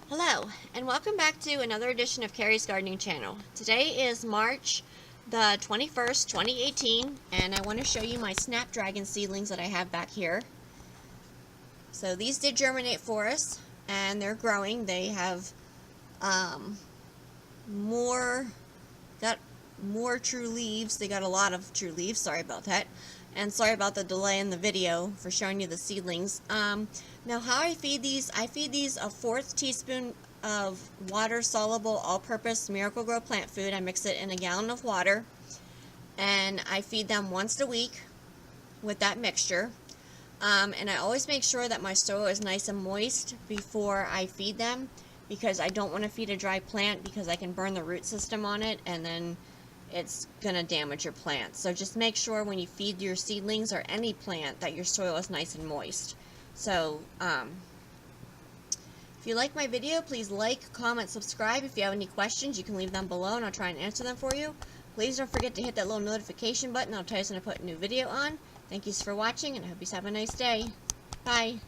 Hello, and welcome back to another edition of Carrie's Gardening Channel. Today is March the 21st, 2018, and I want to show you my snapdragon seedlings that I have back here. So these did germinate for us, and they're growing. They have got more true leaves. They got a lot of true leaves, sorry about that. And sorry about the delay in the video for showing you the seedlings. Now how I feed these a 1/4 teaspoon of water-soluble all-purpose Miracle-Gro plant food. I mix it in a gallon of water, and I feed them once a week with that mixture. And I always make sure that my soil is nice and moist before I feed them, because I don't want to feed a dry plant because I can burn the root system on it, and then it's gonna damage your plant. So just make sure when you feed your seedlings or any plant that your soil is nice and moist. So if you like my video, please like, comment, subscribe. If you have any questions, you can leave them below and I'll try and answer them for you. Please don't forget to hit that little notification button. I'll tell you when I put a new video on. Thank you for watching, and I hope you have a nice day. Bye.